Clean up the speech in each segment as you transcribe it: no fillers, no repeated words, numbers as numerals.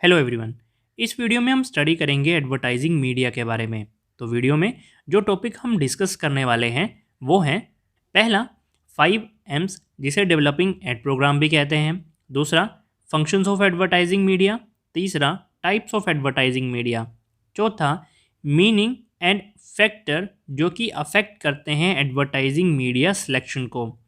Hello everyone. इस video में हम स्टडी करेंगे एडवर्टाइजिंग मीडिया के बारे में। तो वीडियो में जो टॉपिक हम डिस्कस करने वाले हैं वो हैं, पहला 5 M's जिसे डेवलपिंग एड प्रोग्राम भी कहते हैं। दूसरा, फंक्शंस ऑफ एडवर्टाइजिंग मीडिया। तीसरा, टाइप्स ऑफ एडवर्टाइजिंग मीडिया। चौथा, मीनिंग एंड फैक्टर जो कि अफेक्ट करते हैं एडवर्टाइजिंग मीडिया सिलेक्शन को।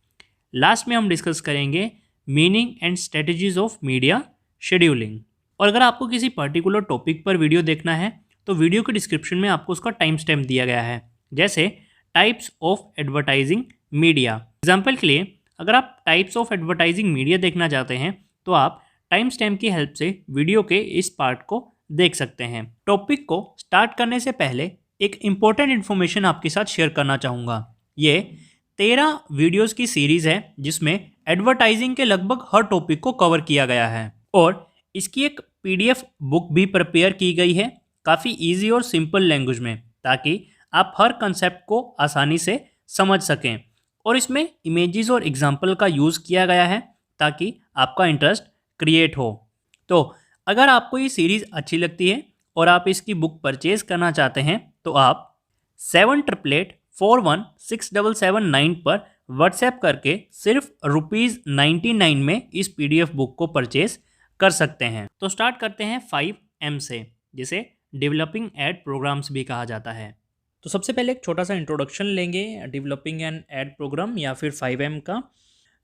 लास्ट में हम डिस्कस करेंगे meaning and strategies of media scheduling. और अगर आपको किसी पर्टिकुलर टॉपिक पर वीडियो देखना है तो वीडियो के डिस्क्रिप्शन में आपको उसका टाइम स्टैम्प दिया गया है, जैसे types of advertising media. Example के लिए, अगर आप टाइप्स ऑफ एडवर्टाइजिंग मीडिया देखना चाहते हैं तो आप टाइम स्टैम्प की हेल्प से वीडियो के इस पार्ट को देख सकते हैं। टॉपिक को स्टार्ट करने से पहले एक इम्पोर्टेंट इन्फॉर्मेशन आपके साथ शेयर करना चाहूँगा। ये 13 वीडियोज़ की सीरीज़ है जिसमें एडवर्टाइजिंग के लगभग हर टॉपिक को कवर किया गया है, और इसकी एक पीडीएफ बुक भी प्रिपेयर की गई है काफ़ी इजी और सिंपल लैंग्वेज में, ताकि आप हर कंसेप्ट को आसानी से समझ सकें। और इसमें इमेजेस और एग्जाम्पल का यूज़ किया गया है ताकि आपका इंटरेस्ट क्रिएट हो। तो अगर आपको ये सीरीज़ अच्छी लगती है और आप इसकी बुक परचेज़ करना चाहते हैं तो आप 7888416779 पर व्हाट्सएप करके सिर्फ ₹99 में इस पीडीएफ बुक को परचेज़ कर सकते हैं। तो स्टार्ट करते हैं 5M से, जिसे डेवलपिंग एड प्रोग्राम्स भी कहा जाता है। तो सबसे पहले एक छोटा सा इंट्रोडक्शन लेंगे डेवलपिंग एंड एड प्रोग्राम या फिर 5M का।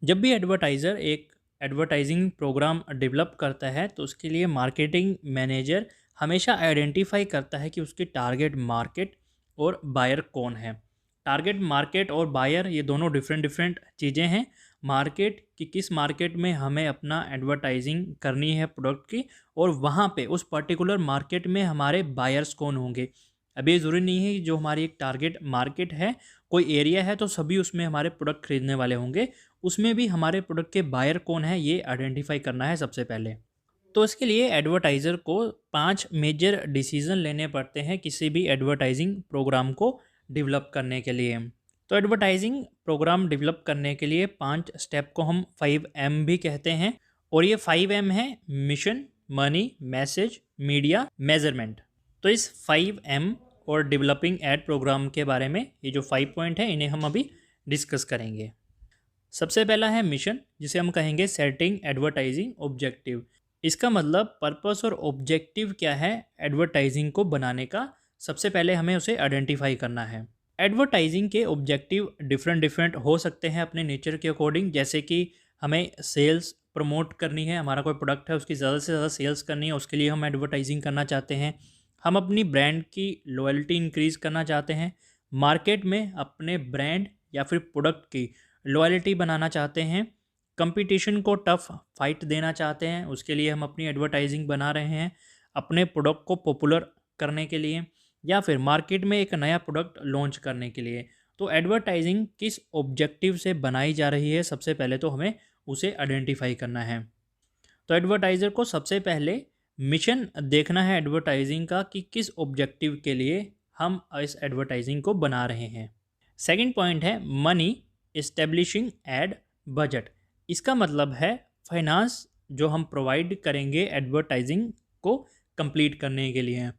जब भी एडवर्टाइज़र एक एडवर्टाइजिंग प्रोग्राम डेवलप करता है तो उसके लिए मार्केटिंग मैनेजर हमेशा आइडेंटिफाई करता है कि उसकी टारगेट मार्केट और बायर कौन है। टारगेट मार्केट और बायर ये दोनों डिफरेंट चीज़ें हैं। मार्केट कि किस मार्केट में हमें अपना एडवर्टाइजिंग करनी है प्रोडक्ट की, और वहाँ पे उस पर्टिकुलर मार्केट में हमारे बायर्स कौन होंगे। अभी ये ज़रूरी नहीं है कि जो हमारी एक टारगेट मार्केट है, कोई एरिया है तो सभी उसमें हमारे प्रोडक्ट खरीदने वाले होंगे। उसमें भी हमारे प्रोडक्ट के बायर कौन है ये आइडेंटिफाई करना है सबसे पहले। तो इसके लिए एडवर्टाइज़र को 5 मेजर डिसीज़न लेने पड़ते हैं किसी भी एडवर्टाइजिंग प्रोग्राम को डेवलप करने के लिए। तो एडवर्टाइजिंग प्रोग्राम डेवलप करने के लिए 5 स्टेप को हम 5M भी कहते हैं, और ये 5M है mission, money, message, media, measurement. तो इस 5M और डेवलपिंग एड प्रोग्राम के बारे में ये जो 5 पॉइंट है इन्हें हम अभी डिस्कस करेंगे। सबसे पहला है मिशन, जिसे हम कहेंगे सेटिंग एडवर्टाइजिंग ऑब्जेक्टिव। इसका मतलब पर्पस और ऑब्जेक्टिव क्या है एडवर्टाइजिंग को बनाने का, सबसे पहले हमें उसे आइडेंटिफाई करना है। एडवर्टाइजिंग के ऑब्जेक्टिव डिफरेंट हो सकते हैं अपने नेचर के अकॉर्डिंग, जैसे कि हमें सेल्स प्रमोट करनी है, हमारा कोई प्रोडक्ट है उसकी ज़्यादा से ज़्यादा सेल्स करनी है, उसके लिए हम एडवर्टाइजिंग करना चाहते हैं। हम अपनी ब्रांड की लॉयल्टी इंक्रीज़ करना चाहते हैं, मार्केट में अपने ब्रांड या फिर प्रोडक्ट की लॉयल्टी बनाना चाहते हैं, कंपटीशन को टफ फाइट देना चाहते हैं, उसके लिए हम अपनी एडवर्टाइजिंग बना रहे हैं, अपने प्रोडक्ट को पॉपुलर करने के लिए, या फिर मार्केट में एक नया प्रोडक्ट लॉन्च करने के लिए। तो एडवर्टाइजिंग किस ऑब्जेक्टिव से बनाई जा रही है सबसे पहले तो हमें उसे आइडेंटिफाई करना है। तो एडवर्टाइज़र को सबसे पहले मिशन देखना है एडवर्टाइजिंग का कि किस ऑब्जेक्टिव के लिए हम इस एडवर्टाइजिंग को बना रहे हैं। सेकंड पॉइंट है मनी, इस्टेब्लिशिंग एड बजट। इसका मतलब है फाइनेंस जो हम प्रोवाइड करेंगे एडवर्टाइजिंग को कंप्लीट करने के लिए।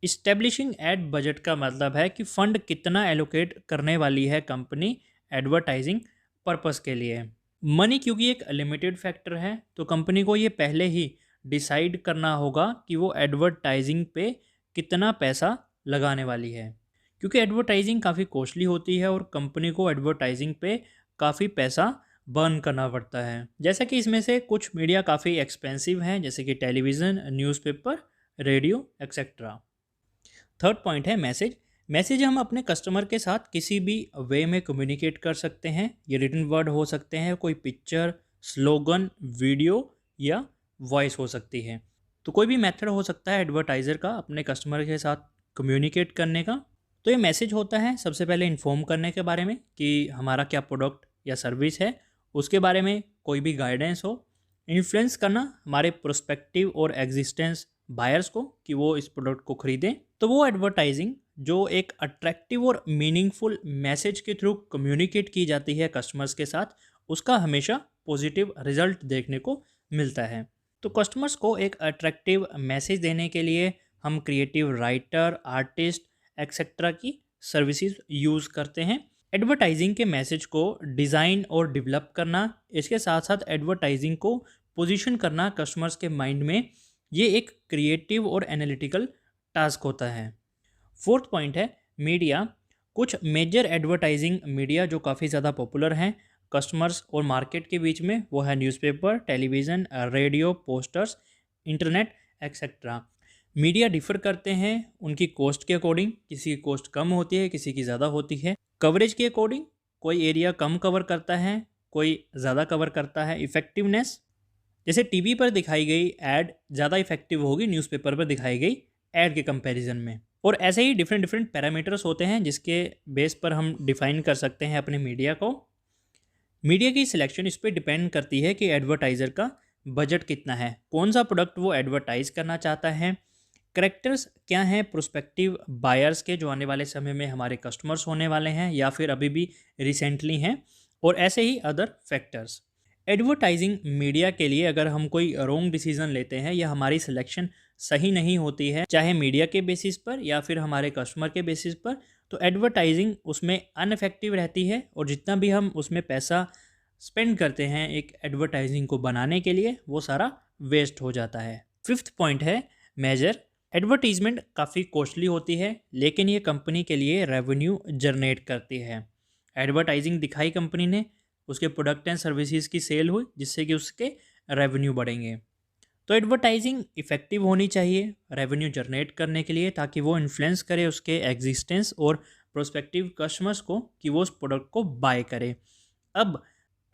इस्टेब्लिशिंग एड बजट का मतलब है कि फ़ंड कितना एलोकेट करने वाली है कंपनी एडवर्टाइजिंग पर्पस के लिए। मनी क्योंकि एक लिमिटेड फैक्टर है तो कंपनी को ये पहले ही डिसाइड करना होगा कि वो एडवर्टाइजिंग पे कितना पैसा लगाने वाली है, क्योंकि एडवर्टाइजिंग काफ़ी कॉस्टली होती है और कंपनी को एडवर्टाइजिंग पे काफ़ी पैसा बर्न करना पड़ता है। जैसा कि इसमें से कुछ मीडिया काफ़ी एक्सपेंसिव हैं, जैसे कि television, newspaper, radio etcetera. Third point है मैसेज। मैसेज हम अपने कस्टमर के साथ किसी भी वे में कम्युनिकेट कर सकते हैं। ये रिटन वर्ड हो सकते हैं, कोई पिक्चर, स्लोगन, वीडियो या वॉइस हो सकती है। तो कोई भी मेथड हो सकता है एडवर्टाइज़र का अपने कस्टमर के साथ कम्युनिकेट करने का। तो ये मैसेज होता है सबसे पहले इन्फॉर्म करने के बारे में कि हमारा क्या प्रोडक्ट या सर्विस है, उसके बारे में कोई भी गाइडेंस हो। इन्फ्लुएंस करना हमारे प्रोस्पेक्टिव और एग्जिस्टेंस बायर्स को कि वो इस प्रोडक्ट को खरीदें। तो वो एडवर्टाइजिंग जो एक अट्रैक्टिव और मीनिंगफुल मैसेज के थ्रू कम्युनिकेट की जाती है कस्टमर्स के साथ, उसका हमेशा पॉजिटिव रिजल्ट देखने को मिलता है। तो कस्टमर्स को एक अट्रैक्टिव मैसेज देने के लिए हम क्रिएटिव राइटर, आर्टिस्ट, एक्सेट्रा की सर्विसेज यूज़ करते हैं। एडवर्टाइजिंग के मैसेज को डिज़ाइन और डेवलप करना, इसके साथ साथ एडवर्टाइजिंग को पोजीशन करना कस्टमर्स के माइंड में, ये एक क्रिएटिव और एनालिटिकल टास्क होता है। फोर्थ पॉइंट है मीडिया। कुछ मेजर एडवर्टाइजिंग मीडिया जो काफ़ी ज़्यादा पॉपुलर हैं कस्टमर्स और मार्केट के बीच में, वो है newspaper, television, radio, posters, internet etcetera. Media differ करते हैं उनकी कॉस्ट के अकॉर्डिंग, किसी की कॉस्ट कम होती है, किसी की ज़्यादा होती है। कवरेज के अकॉर्डिंग, कोई एरिया कम कवर करता है, कोई ज़्यादा कवर करता है। इफ़ेक्टिवनेस, जैसे टीवी पर दिखाई गई ऐड ज़्यादा इफेक्टिव होगी न्यूज़पेपर पर दिखाई गई ऐड के कंपैरिजन में। और ऐसे ही डिफरेंट डिफरेंट पैरामीटर्स होते हैं जिसके बेस पर हम डिफाइन कर सकते हैं अपने मीडिया को। मीडिया की सिलेक्शन इस पर डिपेंड करती है कि एडवर्टाइज़र का बजट कितना है, कौन सा प्रोडक्ट वो एडवर्टाइज़ करना चाहता है, करेक्टर्स क्या हैं प्रोस्पेक्टिव बायर्स के जो आने वाले समय में हमारे कस्टमर्स होने वाले हैं या फिर अभी भी रिसेंटली हैं, और ऐसे ही अदर फैक्टर्स। एडवर्टाइजिंग मीडिया के लिए अगर हम कोई रॉन्ग डिसीजन लेते हैं या हमारी सिलेक्शन सही नहीं होती है, चाहे मीडिया के बेसिस पर या फिर हमारे कस्टमर के बेसिस पर, तो एडवर्टाइजिंग उसमें अनइफेक्टिव रहती है और जितना भी हम उसमें पैसा स्पेंड करते हैं एक एडवर्टाइजिंग को बनाने के लिए, वो सारा वेस्ट हो जाता है। फिफ्थ पॉइंट है मेजर। एडवर्टीजमेंट काफ़ी कॉस्टली होती है लेकिन ये कंपनी के लिए रेवेन्यू जनरेट करती है। एडवर्टाइजिंग दिखाई कंपनी ने, उसके प्रोडक्ट एंड सर्विसेज की सेल हुई जिससे कि उसके रेवेन्यू बढ़ेंगे। तो एडवर्टाइजिंग इफ़ेक्टिव होनी चाहिए रेवेन्यू जनरेट करने के लिए, ताकि वो इन्फ्लुएंस करे उसके एग्जिस्टेंस और प्रोस्पेक्टिव कस्टमर्स को कि वो उस प्रोडक्ट को बाय करे। अब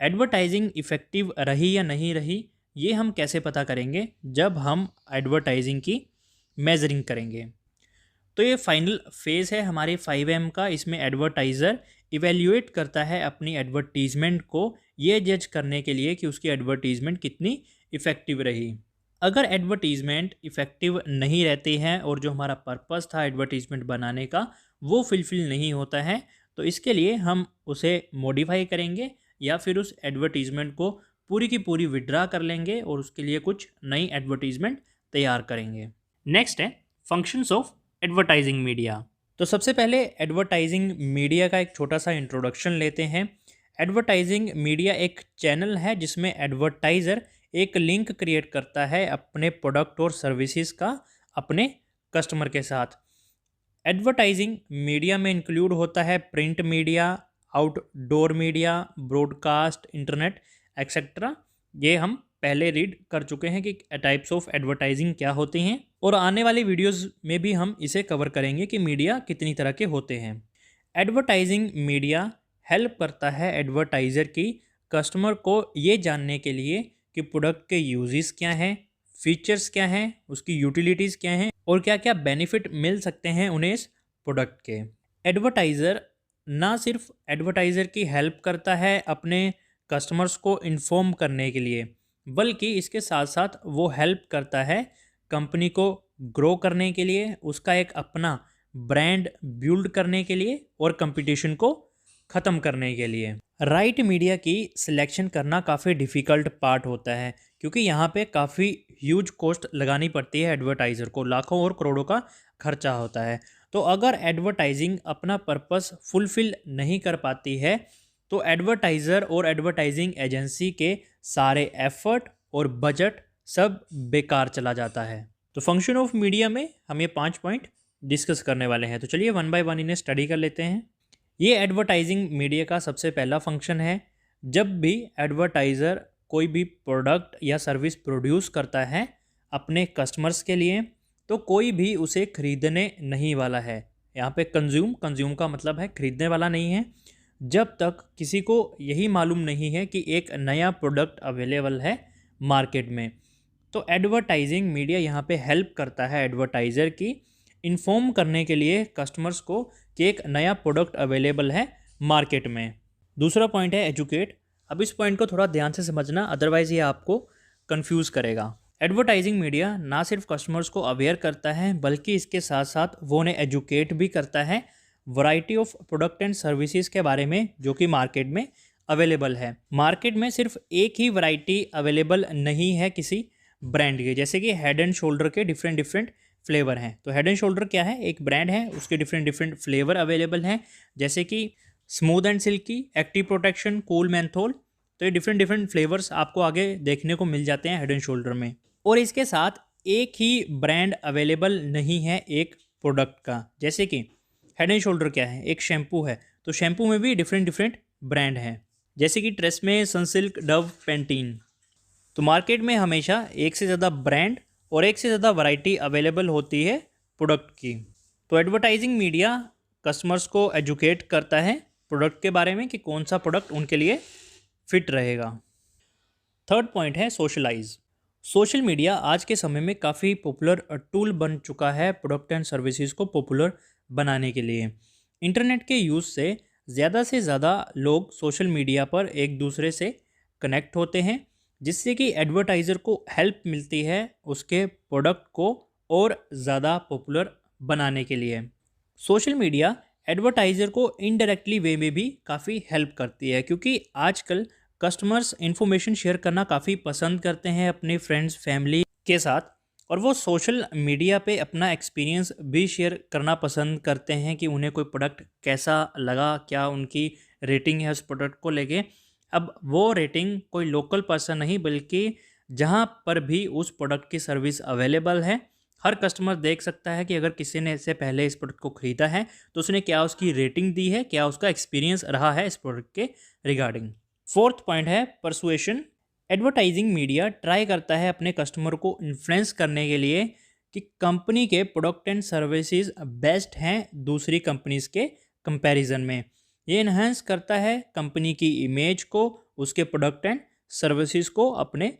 एडवर्टाइजिंग इफ़ेक्टिव रही या नहीं रही, ये हम कैसे पता करेंगे? जब हम एडवर्टाइजिंग की मेजरिंग करेंगे। तो ये फाइनल फेज़ है हमारे 5M का। इसमें एडवर्टाइज़र इवेल्युएट करता है अपनी एडवर्टीज़मेंट को, ये जज करने के लिए कि उसकी एडवर्टीज़मेंट कितनी इफ़ेक्टिव रही। अगर एडवर्टीज़मेंट इफ़ेक्टिव नहीं रहती है और जो हमारा पर्पस था एडवर्टीज़मेंट बनाने का वो फुलफ़िल नहीं होता है, तो इसके लिए हम उसे मॉडिफाई करेंगे या फिर उस एडवर्टीज़मेंट को पूरी की पूरी विड्रा कर लेंगे और उसके लिए कुछ नई एडवर्टीज़मेंट तैयार करेंगे। नेक्स्ट है फंक्शंस ऑफ एडवर्टाइजिंग मीडिया। तो सबसे पहले एडवर्टाइजिंग मीडिया का एक छोटा सा इंट्रोडक्शन लेते हैं। एडवर्टाइजिंग मीडिया एक चैनल है जिसमें एडवर्टाइज़र एक लिंक क्रिएट करता है अपने प्रोडक्ट और सर्विसेज का अपने कस्टमर के साथ। एडवर्टाइजिंग मीडिया में इंक्लूड होता है print media, outdoor media, broadcast, internet etcetera. ये हम पहले रीड कर चुके हैं कि टाइप्स ऑफ एडवर्टाइजिंग क्या होती हैं, और आने वाली वीडियोस में भी हम इसे कवर करेंगे कि मीडिया कितनी तरह के होते हैं। एडवर्टाइजिंग मीडिया हेल्प करता है एडवर्टाइज़र की कस्टमर को ये जानने के लिए कि प्रोडक्ट के यूजेस क्या हैं, फीचर्स क्या हैं, उसकी यूटिलिटीज़ क्या हैं और क्या क्या बेनिफिट मिल सकते हैं उन्हें इस प्रोडक्ट के। एडवर्टाइज़र ना सिर्फ एडवर्टाइज़र की हेल्प करता है अपने कस्टमर्स को इन्फॉर्म करने के लिए, बल्कि इसके साथ साथ वो हेल्प करता है कंपनी को ग्रो करने के लिए, उसका एक अपना ब्रांड बिल्ड करने के लिए और कंपटीशन को ख़त्म करने के लिए। राइट मीडिया की सिलेक्शन करना काफ़ी डिफ़िकल्ट पार्ट होता है क्योंकि यहाँ पे काफ़ी ह्यूज कॉस्ट लगानी पड़ती है एडवर्टाइज़र को, लाखों और करोड़ों का खर्चा होता है। तो अगर एडवर्टाइजिंग अपना पर्पस फुलफ़िल नहीं कर पाती है तो एडवर्टाइज़र और एडवर्टाइजिंग एजेंसी के सारे एफर्ट और बजट सब बेकार चला जाता है। तो फंक्शन ऑफ मीडिया में हम ये 5 पॉइंट डिस्कस करने वाले हैं। तो चलिए वन बाय वन इन्हें स्टडी कर लेते हैं। ये एडवर्टाइजिंग मीडिया का सबसे पहला फंक्शन है। जब भी एडवर्टाइज़र कोई भी प्रोडक्ट या सर्विस प्रोड्यूस करता है अपने कस्टमर्स के लिए, तो कोई भी उसे खरीदने नहीं वाला है। यहाँ पे कंज्यूम का मतलब है खरीदने वाला नहीं है, जब तक किसी को यही मालूम नहीं है कि एक नया प्रोडक्ट अवेलेबल है मार्केट में। तो एडवर्टाइजिंग मीडिया यहाँ पे हेल्प करता है एडवर्टाइज़र की इन्फॉर्म करने के लिए कस्टमर्स को कि एक नया प्रोडक्ट अवेलेबल है मार्केट में। दूसरा पॉइंट है एजुकेट। अब इस पॉइंट को थोड़ा ध्यान से समझना, अदरवाइज़ ये आपको कंफ्यूज करेगा। एडवर्टाइजिंग मीडिया ना सिर्फ कस्टमर्स को अवेयर करता है बल्कि इसके साथ साथ वो उन्हें एजुकेट भी करता है variety of product and services के बारे में जो कि मार्केट में अवेलेबल है। मार्केट में सिर्फ एक ही वैरायटी अवेलेबल नहीं है किसी ब्रांड के, जैसे कि हेड एंड शोल्डर के डिफरेंट डिफरेंट फ्लेवर हैं। तो हेड एंड शोल्डर क्या है, एक ब्रांड है, उसके डिफरेंट डिफरेंट फ्लेवर अवेलेबल हैं, जैसे कि smooth and silkie, active protection, cool menthol. तो ये डिफरेंट डिफरेंट फ्लेवर्स आपको आगे देखने को मिल जाते हैं हेड एंड शोल्डर में। और इसके साथ एक ही ब्रांड अवेलेबल नहीं है एक प्रोडक्ट का। जैसे कि हेड एंड शोल्डर क्या है, एक शैम्पू है, तो शैम्पू में भी डिफरेंट डिफरेंट ब्रांड हैं, जैसे कि ट्रेसमे, सनसिल्क, डव, पेंटीन। तो मार्केट में हमेशा एक से ज़्यादा ब्रांड और एक से ज़्यादा वैरायटी अवेलेबल होती है प्रोडक्ट की। तो एडवर्टाइजिंग मीडिया कस्टमर्स को एजुकेट करता है प्रोडक्ट के बारे में कि कौन सा प्रोडक्ट उनके लिए फिट रहेगा। थर्ड पॉइंट है सोशलाइज। सोशल मीडिया आज के समय में काफ़ी पॉपुलर टूल बन चुका है प्रोडक्ट एंड सर्विसेज को पॉपुलर बनाने के लिए। इंटरनेट के यूज़ से ज़्यादा लोग सोशल मीडिया पर एक दूसरे से कनेक्ट होते हैं, जिससे कि एडवर्टाइज़र को हेल्प मिलती है उसके प्रोडक्ट को और ज़्यादा पॉपुलर बनाने के लिए। सोशल मीडिया एडवर्टाइज़र को इनडायरेक्टली वे में भी काफ़ी हेल्प करती है, क्योंकि आजकल कस्टमर्स इन्फॉर्मेशन शेयर करना काफ़ी पसंद करते हैं अपने फ्रेंड्स फैमिली के साथ, और वो सोशल मीडिया पे अपना एक्सपीरियंस भी शेयर करना पसंद करते हैं कि उन्हें कोई प्रोडक्ट कैसा लगा, क्या उनकी रेटिंग है उस प्रोडक्ट को लेके। अब वो रेटिंग कोई लोकल पर्सन नहीं, बल्कि जहाँ पर भी उस प्रोडक्ट की सर्विस अवेलेबल है, हर कस्टमर देख सकता है कि अगर किसी ने इससे पहले इस प्रोडक्ट को ख़रीदा है तो उसने क्या उसकी रेटिंग दी है, क्या उसका एक्सपीरियंस रहा है इस प्रोडक्ट के रिगार्डिंग। फोर्थ पॉइंट है परसुएशन। एडवर्टाइजिंग मीडिया ट्राई करता है अपने कस्टमर को इन्फ्लुएंस करने के लिए कि कंपनी के प्रोडक्ट एंड सर्विसेज बेस्ट हैं दूसरी कंपनीज के कंपैरिजन में। ये इन्हांस करता है कंपनी की इमेज को, उसके प्रोडक्ट एंड सर्विसेज को अपने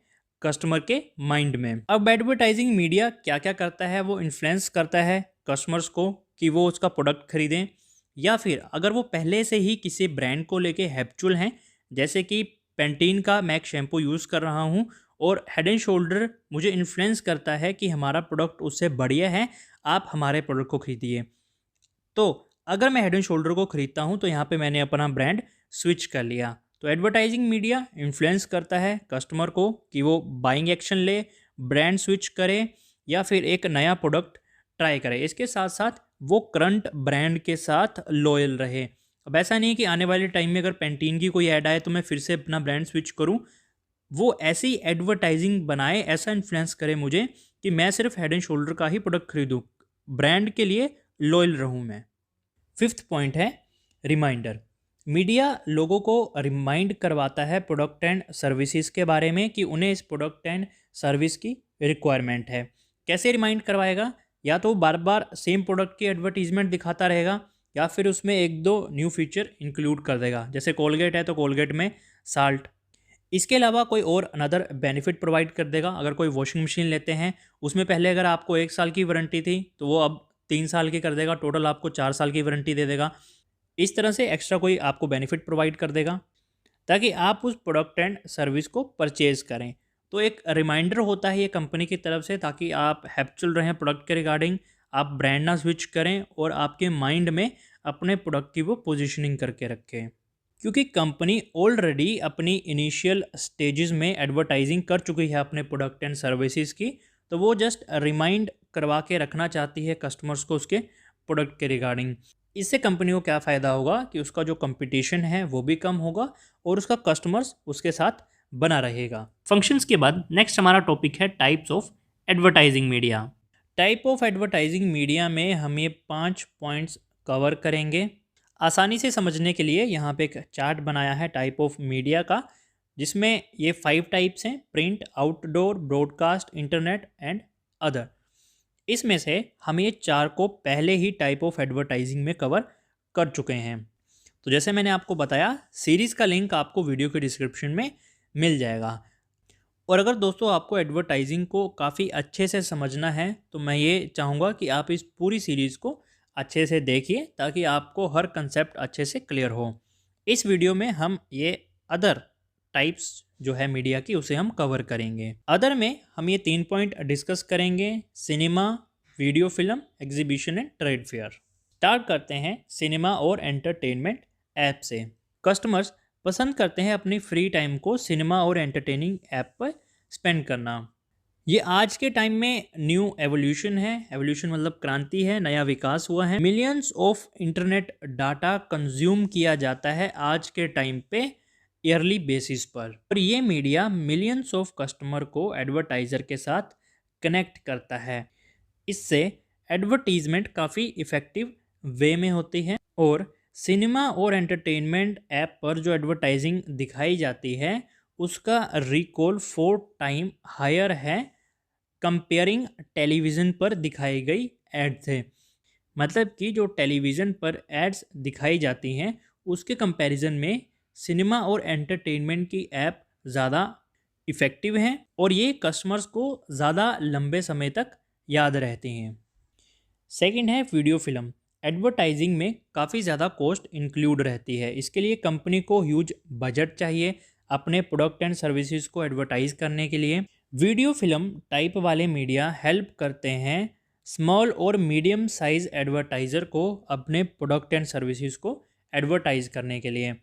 कस्टमर के माइंड में। अब एडवर्टाइजिंग मीडिया क्या क्या करता है, वो इन्फ्लुएंस करता है कस्टमर्स को कि वो उसका प्रोडक्ट खरीदें, या फिर अगर वो पहले से ही किसी ब्रांड को लेके हैप्चुअल हैं, जैसे कि पेंटीन का मैं एक शैम्पू यूज़ कर रहा हूँ और हेड एंड शोल्डर मुझे इन्फ्लुएंस करता है कि हमारा प्रोडक्ट उससे बढ़िया है, आप हमारे प्रोडक्ट को खरीदिए। तो अगर मैं हेड एंड शोल्डर को खरीदता हूँ तो यहाँ पे मैंने अपना ब्रांड स्विच कर लिया। तो एडवर्टाइजिंग मीडिया इन्फ्लुएंस करता है कस्टमर को कि वो बाइंग एक्शन ले, ब्रांड स्विच करे, या फिर एक नया प्रोडक्ट ट्राई करे। इसके साथ साथ वो करंट ब्रांड के साथ लॉयल रहे। अब ऐसा नहीं कि आने वाले टाइम में अगर पेंटीन की कोई ऐड आए तो मैं फिर से अपना ब्रांड स्विच करूं। वो ऐसी एडवर्टाइजिंग बनाए, ऐसा इन्फ्लुएंस करे मुझे कि मैं सिर्फ हेड एंड शोल्डर का ही प्रोडक्ट खरीदूं, ब्रांड के लिए लॉयल रहूं मैं। फिफ्थ पॉइंट है रिमाइंडर। मीडिया लोगों को रिमाइंड करवाता है प्रोडक्ट एंड सर्विसेज के बारे में कि उन्हें इस प्रोडक्ट एंड सर्विस की रिक्वायरमेंट है। कैसे रिमाइंड करवाएगा, या तो बार बार सेम प्रोडक्ट की एडवर्टीजमेंट दिखाता रहेगा, या फिर उसमें एक दो न्यू फीचर इंक्लूड कर देगा। जैसे कोलगेट है तो कोलगेट में साल्ट। इसके अलावा कोई और अनदर बेनिफिट प्रोवाइड कर देगा। अगर कोई वॉशिंग मशीन लेते हैं, उसमें पहले अगर आपको 1 साल की वारंटी थी तो वो अब 3 साल की कर देगा, टोटल आपको 4 साल की वारंटी दे देगा। इस तरह से एक्स्ट्रा कोई आपको बेनिफिट प्रोवाइड कर देगा ताकि आप उस प्रोडक्ट एंड सर्विस को परचेज करें। तो एक रिमाइंडर होता है ये कंपनी की तरफ से, ताकि आप हैप्चुअल रहें प्रोडक्ट के रिगार्डिंग, आप ब्रांड ना स्विच करें और आपके माइंड में अपने प्रोडक्ट की वो पोजीशनिंग करके रखें। क्योंकि कंपनी ऑलरेडी अपनी इनिशियल स्टेजेस में एडवर्टाइजिंग कर चुकी है अपने प्रोडक्ट एंड सर्विसेज की, तो वो जस्ट रिमाइंड करवा के रखना चाहती है कस्टमर्स को उसके प्रोडक्ट के रिगार्डिंग। इससे कंपनी को क्या फ़ायदा होगा कि उसका जो कंपटीशन है वो भी कम होगा और उसका कस्टमर्स उसके साथ बना रहेगा। फंक्शंस के बाद नेक्स्ट हमारा टॉपिक है types of advertising media. Type of advertising media में हम ये 5 पॉइंट्स कवर करेंगे। आसानी से समझने के लिए यहाँ पे एक चार्ट बनाया है टाइप ऑफ मीडिया का, जिसमें ये 5 टाइप्स हैं: print, outdoor, broadcast, internet and other. इसमें से हम ये 4 को पहले ही टाइप ऑफ एडवर्टाइजिंग में कवर कर चुके हैं। तो जैसे मैंने आपको बताया, सीरीज़ का लिंक आपको वीडियो के डिस्क्रिप्शन में मिल जाएगा। और अगर दोस्तों आपको एडवर्टाइजिंग को काफ़ी अच्छे से समझना है तो मैं ये चाहूँगा कि आप इस पूरी सीरीज़ को अच्छे से देखिए, ताकि आपको हर कंसेप्ट अच्छे से क्लियर हो। इस वीडियो में हम ये अदर टाइप्स जो है मीडिया की उसे हम कवर करेंगे। अदर में हम ये 3 पॉइंट डिस्कस करेंगे: cinema, video film, exhibition and trade fair. Start करते हैं सिनेमा और एंटरटेनमेंट ऐप से। कस्टमर्स पसंद करते हैं अपनी फ्री टाइम को सिनेमा और एंटरटेनिंग ऐप पर स्पेंड करना। ये आज के टाइम में न्यू एवोल्यूशन है। एवोल्यूशन मतलब क्रांति है, नया विकास हुआ है। Millions of internet data consume किया जाता है आज के टाइम पे ईयरली बेसिस पर, और ये मीडिया मिलियंस ऑफ कस्टमर को एडवर्टाइजर के साथ कनेक्ट करता है। इससे एडवर्टीजमेंट काफ़ी इफ़ेक्टिव वे में होती है, और सिनेमा और एंटरटेनमेंट ऐप पर जो एडवर्टाइजिंग दिखाई जाती है उसका रिकॉल 4 टाइम हायर है कंपेयरिंग टेलीविज़न पर दिखाई गई एड से। मतलब कि जो टेलीविज़न पर एड्स दिखाई जाती हैं उसके कंपैरिजन में सिनेमा और एंटरटेनमेंट की ऐप ज़्यादा इफ़ेक्टिव हैं, और ये कस्टमर्स को ज़्यादा लंबे समय तक याद रहती हैं। सेकंड है वीडियो फिल्म। एडवर्टाइजिंग में काफ़ी ज़्यादा कॉस्ट इंक्लूड रहती है। इसके लिए कंपनी को ह्यूज बजट चाहिए अपने प्रोडक्ट एंड सर्विसेज को एडवर्टाइज करने के लिए। वीडियो फिल्म टाइप वाले मीडिया हेल्प करते हैं स्मॉल और मीडियम साइज एडवर्टाइज़र को अपने प्रोडक्ट एंड सर्विसेज को एडवर्टाइज करने के लिए।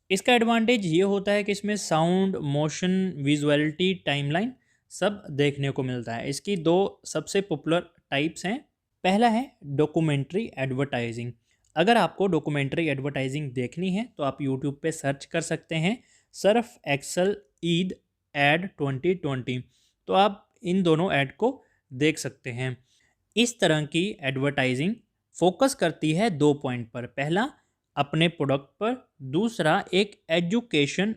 इसका एडवांटेज ये होता है कि इसमें साउंड, मोशन, विजुअलिटी, टाइमलाइन सब देखने को मिलता है। इसकी 2 सबसे पॉपुलर टाइप्स हैं। पहला है डॉक्यूमेंट्री एडवर्टाइजिंग। अगर आपको डॉक्यूमेंट्री एडवर्टाइजिंग देखनी है तो आप यूट्यूब पे सर्च कर सकते हैं सर्फ एक्सल ईद एड 2020, तो आप इन दोनों ऐड को देख सकते हैं। इस तरह की एडवर्टाइजिंग फोकस करती है 2 पॉइंट पर। पहला, अपने प्रोडक्ट पर। दूसरा, एक एजुकेशन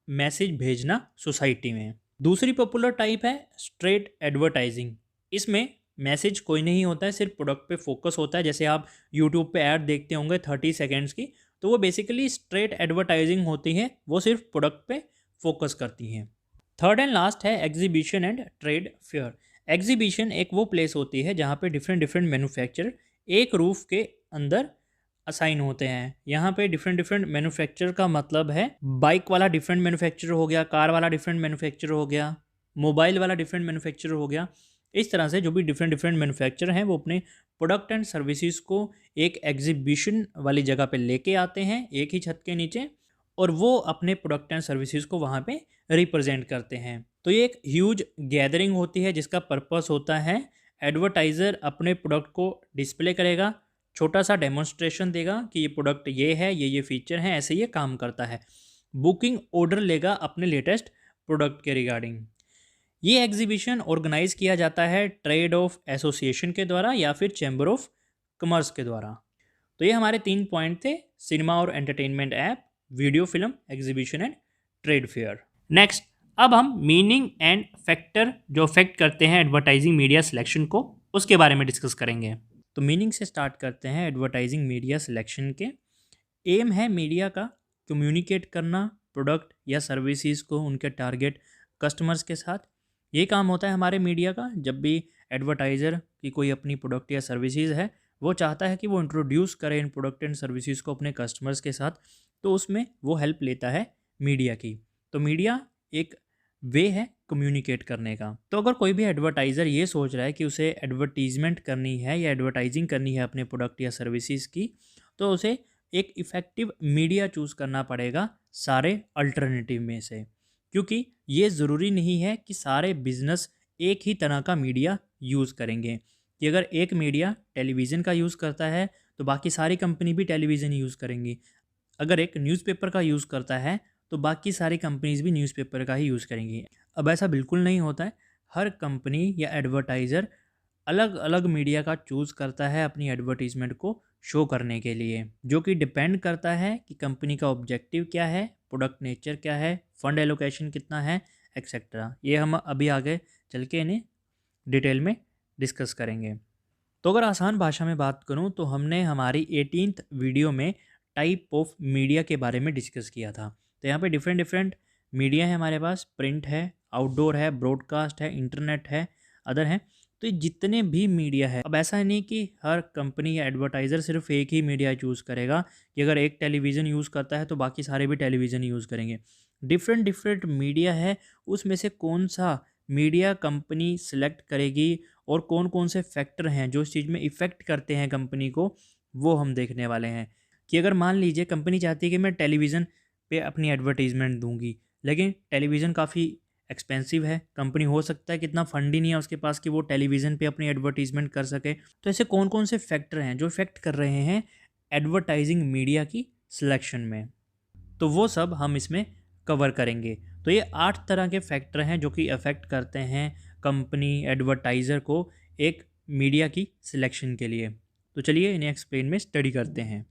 मैसेज भेजना सोसाइटी में। दूसरी पॉपुलर टाइप है स्ट्रेट एडवर्टाइजिंग। इसमें मैसेज कोई नहीं होता है, सिर्फ प्रोडक्ट पे फोकस होता है। जैसे आप यूट्यूब पे ऐड देखते होंगे 30 सेकेंड्स की, तो वो बेसिकली स्ट्रेट एडवर्टाइजिंग होती है, वो सिर्फ प्रोडक्ट पे फोकस करती हैं। थर्ड एंड लास्ट है exhibition and trade fair. Exhibition एक वो प्लेस होती है जहाँ पे डिफरेंट डिफरेंट मैन्युफैक्चरर एक रूफ के अंदर असाइन होते हैं। यहाँ पे डिफरेंट डिफरेंट मैन्युफैक्चरर का मतलब है बाइक वाला डिफरेंट मैन्युफैक्चरर हो गया, कार वाला डिफरेंट मैन्युफैक्चरर हो गया, मोबाइल वाला डिफरेंट मैन्युफैक्चरर हो गया। इस तरह से जो भी डिफरेंट डिफरेंट मैन्युफैक्चरर हैं वो अपने प्रोडक्ट एंड सर्विसेज को एक एग्जीबिशन वाली जगह पे लेके आते हैं एक ही छत के नीचे, और वो अपने प्रोडक्ट एंड सर्विसेज को वहाँ पे रिप्रेजेंट करते हैं। तो ये एक ह्यूज गैदरिंग होती है जिसका पर्पस होता है एडवर्टाइज़र अपने प्रोडक्ट को डिस्प्ले करेगा, छोटा सा डेमोन्स्ट्रेशन देगा कि ये प्रोडक्ट ये है, ये फीचर हैं, ऐसे ये काम करता है। बुकिंग ऑर्डर लेगा अपने लेटेस्ट प्रोडक्ट के रिगार्डिंग। ये एग्जीबिशन ऑर्गेनाइज किया जाता है ट्रेड ऑफ एसोसिएशन के द्वारा या फिर चैम्बर ऑफ कॉमर्स के द्वारा। तो ये हमारे 3 पॉइंट थे, सिनेमा और entertainment app, video film, exhibition and trade fair. Next, अब हम मीनिंग एंड फैक्टर जो अफेक्ट करते हैं एडवर्टाइजिंग मीडिया सिलेक्शन को, उसके बारे में डिस्कस करेंगे। तो मीनिंग से स्टार्ट करते हैं एडवर्टाइजिंग मीडिया सिलेक्शन के। एम है मीडिया का कम्युनिकेट करना प्रोडक्ट या सर्विसेज को उनके टारगेट कस्टमर्स के साथ। ये काम होता है हमारे मीडिया का। जब भी एडवर्टाइज़र की कोई अपनी प्रोडक्ट या सर्विसेज है, वो चाहता है कि वो इंट्रोड्यूस करे इन प्रोडक्ट एंड सर्विसेज को अपने कस्टमर्स के साथ, तो उसमें वो हेल्प लेता है मीडिया की। तो मीडिया एक वे है कम्युनिकेट करने का। तो अगर कोई भी एडवर्टाइज़र ये सोच रहा है कि उसे एडवर्टीजमेंट करनी है या एडवर्टाइजिंग करनी है अपने प्रोडक्ट या सर्विसेज की, तो उसे एक इफ़ेक्टिव मीडिया चूज़ करना पड़ेगा सारे अल्टरनेटिव में से, क्योंकि ये ज़रूरी नहीं है कि सारे बिजनेस एक ही तरह का मीडिया यूज़ करेंगे। कि अगर एक मीडिया टेलीविज़न का यूज़ करता है तो बाकी सारी कंपनी भी टेलीविज़न यूज़ करेंगी। अगर एक न्यूज़पेपर का यूज़ करता है तो बाकी सारी कंपनीज़ भी न्यूज़पेपर का ही यूज़ करेंगी। अब ऐसा बिल्कुल नहीं होता है। हर कंपनी या एडवर्टाइज़र अलग अलग मीडिया का चूज़ करता है अपनी एडवर्टीज़मेंट को शो करने के लिए, जो कि डिपेंड करता है कि कंपनी का ऑब्जेक्टिव क्या है, प्रोडक्ट नेचर क्या है, फंड एलोकेशन कितना है, एक्सेट्रा। ये हम अभी आगे चल के इन्हें डिटेल में डिस्कस करेंगे। तो अगर आसान भाषा में बात करूं तो हमने हमारी 18th वीडियो में टाइप ऑफ मीडिया के बारे में डिस्कस किया था। तो यहाँ पे डिफरेंट डिफरेंट मीडिया है हमारे पास। प्रिंट है, आउटडोर है, ब्रॉडकास्ट है, इंटरनेट है, अदर हैं। तो ये जितने भी मीडिया है, अब ऐसा नहीं कि हर कंपनी या एडवर्टाइज़र सिर्फ एक ही मीडिया चूज़ करेगा कि अगर एक टेलीविज़न यूज़ करता है तो बाकी सारे भी टेलीविज़न यूज़ करेंगे। डिफरेंट डिफरेंट मीडिया है, उसमें से कौन सा मीडिया कंपनी सेलेक्ट करेगी और कौन कौन से फैक्टर हैं जो इस चीज़ में इफ़ेक्ट करते हैं कंपनी को, वो हम देखने वाले हैं। कि अगर मान लीजिए कंपनी चाहती है कि मैं टेलीविज़न पे अपनी एडवर्टीज़मेंट दूंगी, लेकिन टेलीविज़न काफ़ी एक्सपेंसिव है, कंपनी हो सकता है कि इतना फंड ही नहीं है उसके पास कि वो टेलीविज़न पे अपनी एडवर्टीजमेंट कर सके। तो ऐसे कौन कौन से फैक्टर हैं जो इफ़ेक्ट कर रहे हैं एडवर्टाइजिंग मीडिया की सिलेक्शन में, तो वो सब हम इसमें कवर करेंगे। तो ये 8 तरह के फैक्टर हैं जो कि अफेक्ट करते हैं कंपनी एडवर्टाइज़र को एक मीडिया की सिलेक्शन के लिए। तो चलिए इन्हें एक्सप्लेन में स्टडी करते हैं।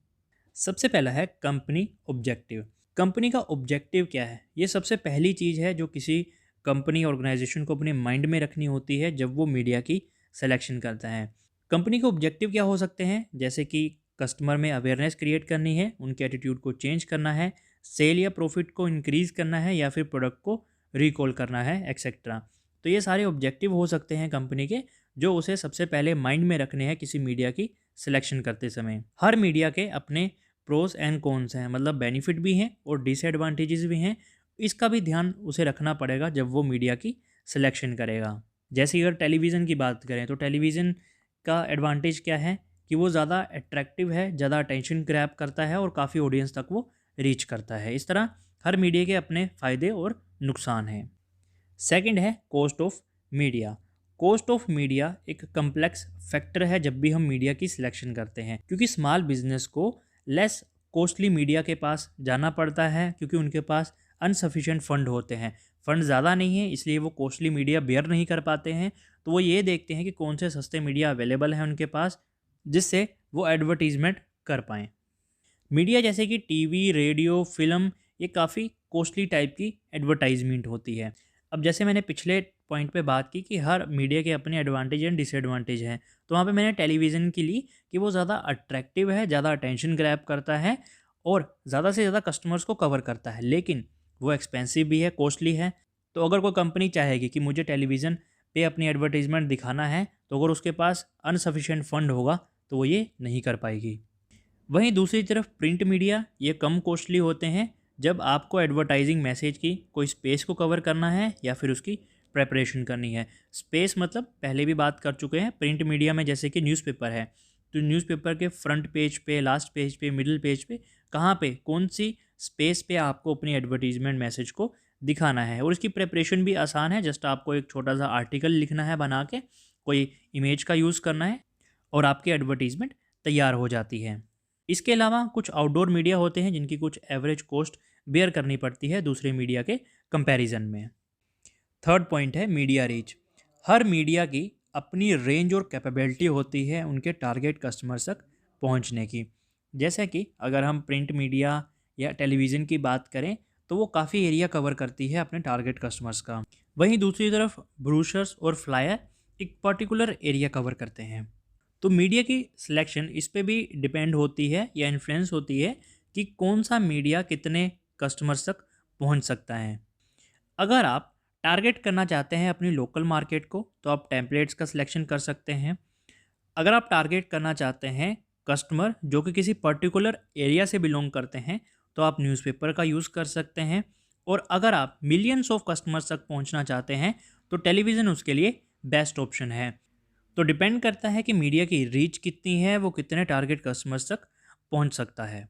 सबसे पहला है कंपनी ऑब्जेक्टिव। कंपनी का ऑब्जेक्टिव क्या है, ये सबसे पहली चीज़ है जो किसी कंपनी ऑर्गेनाइजेशन को अपने माइंड में रखनी होती है जब वो मीडिया की सिलेक्शन करता है। कंपनी के ऑब्जेक्टिव क्या हो सकते हैं, जैसे कि कस्टमर में अवेयरनेस क्रिएट करनी है, उनके एटीट्यूड को चेंज करना है, सेल या प्रॉफिट को इंक्रीज़ करना है, या फिर प्रोडक्ट को रिकॉल करना है, एक्सेट्रा। तो ये सारे ऑब्जेक्टिव हो सकते हैं कंपनी के, जो उसे सबसे पहले माइंड में रखने हैं किसी मीडिया की सिलेक्शन करते समय। हर मीडिया के अपने प्रोस एंड कॉन्स हैं, मतलब बेनिफिट भी हैं और डिसएडवांटेजेस भी हैं। इसका भी ध्यान उसे रखना पड़ेगा जब वो मीडिया की सिलेक्शन करेगा। जैसे अगर टेलीविज़न की बात करें तो टेलीविज़न का एडवांटेज क्या है कि वो ज़्यादा अट्रैक्टिव है, ज़्यादा अटेंशन ग्रैब करता है और काफ़ी ऑडियंस तक वो रीच करता है। इस तरह हर मीडिया के अपने फ़ायदे और नुकसान हैं। सेकंड है cost of media. Cost of media एक कम्प्लेक्स फैक्टर है जब भी हम मीडिया की सिलेक्शन करते हैं, क्योंकि स्मॉल बिजनेस को लेस कॉस्टली मीडिया के पास जाना पड़ता है, क्योंकि उनके पास अनसफिशिएंट फंड होते हैं। फंड ज़्यादा नहीं है, इसलिए वो कॉस्टली मीडिया बेयर नहीं कर पाते हैं। तो वो ये देखते हैं कि कौन से सस्ते मीडिया अवेलेबल हैं उनके पास, जिससे वो एडवर्टीजमेंट कर पाएँ। मीडिया जैसे कि टीवी, रेडियो, फिल्म, ये काफ़ी कॉस्टली टाइप की एडवर्टाइजमेंट होती है। अब जैसे मैंने पिछले पॉइंट पे बात की कि हर मीडिया के अपने एडवांटेज एंड डिसएडवांटेज हैं, तो वहाँ पे मैंने टेलीविज़न की ली कि वो ज़्यादा अट्रैक्टिव है, ज़्यादा अटेंशन ग्रैब करता है और ज़्यादा से ज़्यादा कस्टमर्स को कवर करता है, लेकिन वो एक्सपेंसिव भी है, कॉस्टली है। तो अगर कोई कंपनी चाहेगी कि मुझे टेलीविज़न पे अपनी एडवर्टीजमेंट दिखाना है, तो अगर उसके पास अनसफिशिएंट फंड होगा तो वो ये नहीं कर पाएगी। वहीं दूसरी तरफ प्रिंट मीडिया ये कम कॉस्टली होते हैं जब आपको एडवर्टाइजिंग मैसेज की कोई स्पेस को कवर करना है या फिर उसकी प्रेपरेशन करनी है। स्पेस मतलब पहले भी बात कर चुके हैं, प्रिंट मीडिया में जैसे कि न्यूज़पेपर है, तो न्यूज़पेपर के फ्रंट पेज पे, लास्ट पेज पे, मिडिल पेज पे, कहाँ पे, कौन सी स्पेस पे आपको अपनी एडवर्टीजमेंट मैसेज को दिखाना है। और इसकी प्रेपरेशन भी आसान है, जस्ट आपको एक छोटा सा आर्टिकल लिखना है बना के, कोई इमेज का यूज़ करना है और आपकी एडवर्टीजमेंट तैयार हो जाती है। इसके अलावा कुछ आउटडोर मीडिया होते हैं जिनकी कुछ एवरेज कॉस्ट बेयर करनी पड़ती है दूसरे मीडिया के कंपैरिजन में। थर्ड पॉइंट है मीडिया रीच। हर मीडिया की अपनी रेंज और कैपेबिलिटी होती है उनके टारगेट कस्टमर्स तक पहुंचने की। जैसे कि अगर हम प्रिंट मीडिया या टेलीविज़न की बात करें तो वो काफ़ी एरिया कवर करती है अपने टारगेट कस्टमर्स का। वहीं दूसरी तरफ ब्रोशर्स और फ्लायर एक पर्टिकुलर एरिया कवर करते हैं। तो मीडिया की सिलेक्शन इस पे भी डिपेंड होती है या इन्फ्लुएंस होती है कि कौन सा मीडिया कितने कस्टमर्स तक पहुंच सकता है। अगर आप टारगेट करना चाहते हैं अपनी लोकल मार्केट को तो आप टेम्पलेट्स का सिलेक्शन कर सकते हैं। अगर आप टारगेट करना चाहते हैं कस्टमर जो कि किसी पर्टिकुलर एरिया से बिलोंग करते हैं तो आप न्यूज़पेपर का यूज़ कर सकते हैं। और अगर आप मिलियंस ऑफ कस्टमर्स तक पहुंचना चाहते हैं तो टेलीविज़न उसके लिए बेस्ट ऑप्शन है। तो डिपेंड करता है कि मीडिया की रीच कितनी है, वो कितने टारगेट कस्टमर्स तक पहुंच सकता है।